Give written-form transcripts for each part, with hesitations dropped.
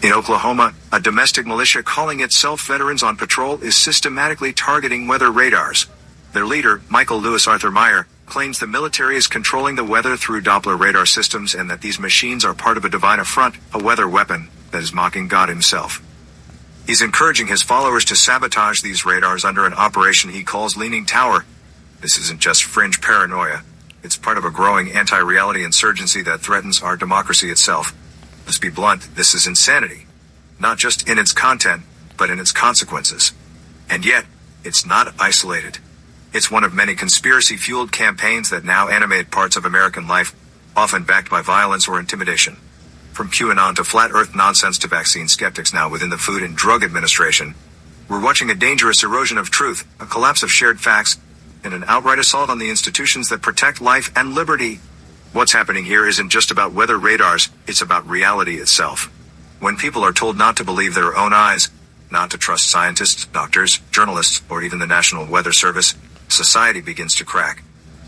In Oklahoma, a domestic militia calling itself Veterans on Patrol is systematically targeting weather radars. Their leader, Michael Lewis Arthur Meyer, claims the military is controlling the weather through Doppler radar systems and that these machines are part of a divine affront, a weather weapon, that is mocking God himself. He's encouraging his followers to sabotage these radars under an operation he calls Leaning Tower. This isn't just fringe paranoia. It's part of a growing anti-reality insurgency that threatens our democracy itself. Let's be blunt, this is insanity. Not just in its content, but in its consequences. And yet, it's not isolated. It's one of many conspiracy-fueled campaigns that now animate parts of American life, often backed by violence or intimidation. From QAnon to flat earth nonsense to vaccine skeptics now within the Food and Drug Administration, we're watching a dangerous erosion of truth, a collapse of shared facts, and an outright assault on the institutions that protect life and liberty. What's happening here isn't just about weather radars, it's about reality itself. When people are told not to believe their own eyes, not to trust scientists, doctors, journalists, or even the National Weather Service, society begins to crack.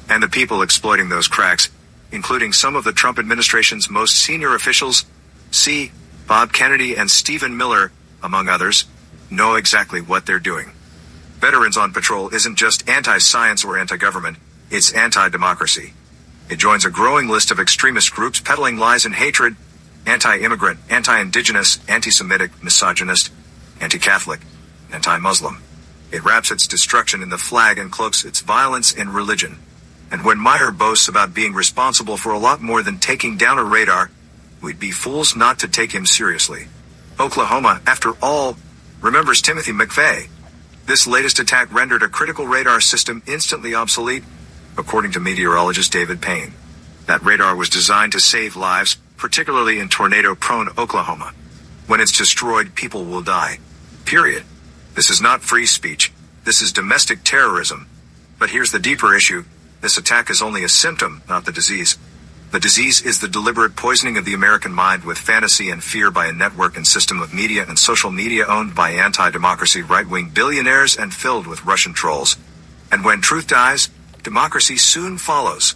And the people exploiting those cracks, including some of the Trump administration's most senior officials, see, Bob Kennedy and Stephen Miller, among others, know exactly what they're doing. Veterans on Patrol isn't just anti-science or anti-government, it's anti-democracy. It joins a growing list of extremist groups peddling lies and hatred, anti-immigrant, anti-indigenous, anti-Semitic, misogynist, anti-Catholic, anti-Muslim. It wraps its destruction in the flag and cloaks its violence in religion. And when Meyer boasts about being responsible for a lot more than taking down a radar, we'd be fools not to take him seriously. Oklahoma, after all, remembers Timothy McVeigh. This latest attack rendered a critical radar system instantly obsolete, according to meteorologist David Payne. That radar was designed to save lives, particularly in tornado-prone Oklahoma. When it's destroyed, people will die. Period. This is not free speech. This is domestic terrorism. But here's the deeper issue. This attack is only a symptom, not the disease. The disease is the deliberate poisoning of the American mind with fantasy and fear by a network and system of media and social media owned by anti-democracy right-wing billionaires and filled with Russian trolls. And when truth dies, democracy soon follows.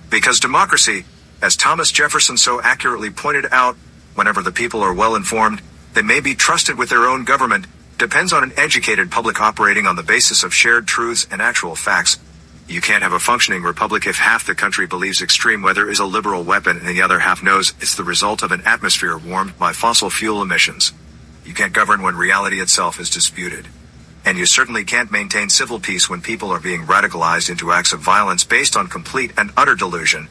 Because democracy, as Thomas Jefferson so accurately pointed out, whenever the people are well informed, they may be trusted with their own government, depends on an educated public operating on the basis of shared truths and actual facts. You can't have a functioning republic if half the country believes extreme weather is a liberal weapon and the other half knows it's the result of an atmosphere warmed by fossil fuel emissions. You can't govern when reality itself is disputed. And you certainly can't maintain civil peace when people are being radicalized into acts of violence based on complete and utter delusion.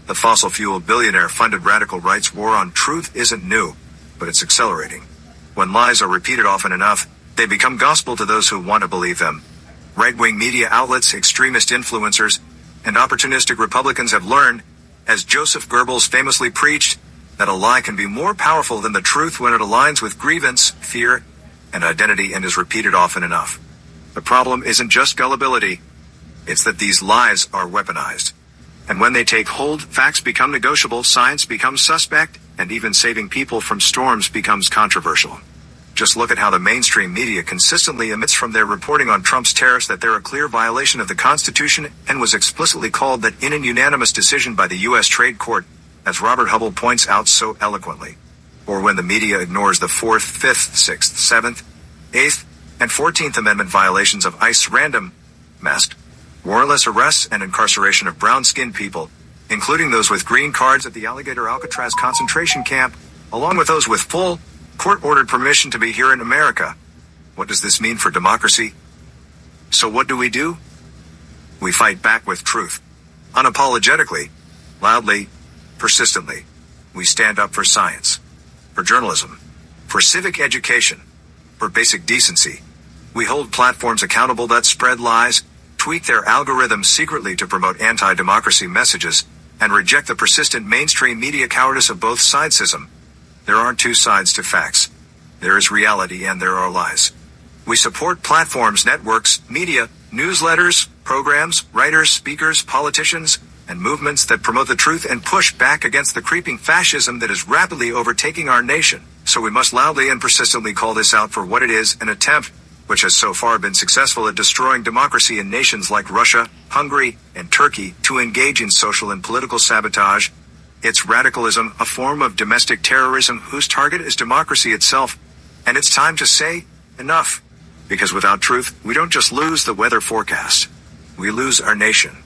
The fossil fuel billionaire-funded radical rights war on truth isn't new, but it's accelerating. When lies are repeated often enough, they become gospel to those who want to believe them. Right-wing media outlets, extremist influencers, and opportunistic Republicans have learned, as Joseph Goebbels famously preached, that a lie can be more powerful than the truth when it aligns with grievance, fear, and identity and is repeated often enough. The problem isn't just gullibility, it's that these lies are weaponized. And when they take hold, facts become negotiable, science becomes suspect, and even saving people from storms becomes controversial. Just look at how the mainstream media consistently emits from their reporting on Trump's tariffs that they're a clear violation of the Constitution and was explicitly called that in an unanimous decision by the U.S. Trade Court, as Robert Hubble points out so eloquently. Or when the media ignores the 4th, 5th, 6th, 7th, 8th, and 14th Amendment violations of ICE random, masked, warrantless arrests and incarceration of brown-skinned people, including those with green cards at the Alligator Alcatraz concentration camp, along with those with full, court-ordered permission to be here in America. What does this mean for democracy? So what do? We fight back with truth. Unapologetically, loudly, persistently. We stand up for science, for journalism, for civic education, for basic decency. We hold platforms accountable that spread lies, tweak their algorithms secretly to promote anti-democracy messages, and reject the persistent mainstream media cowardice of both sidesism. There aren't two sides to facts. There is reality and there are lies. We support platforms, networks, media, newsletters, programs, writers, speakers, politicians, and movements that promote the truth and push back against the creeping fascism that is rapidly overtaking our nation. So we must loudly and persistently call this out for what it is, an attempt, which has so far been successful at destroying democracy in nations like Russia, Hungary, and Turkey, to engage in social and political sabotage, It's radicalism, a form of domestic terrorism whose target is democracy itself. And it's time to say, enough. Because without truth, we don't just lose the weather forecast. We lose our nation.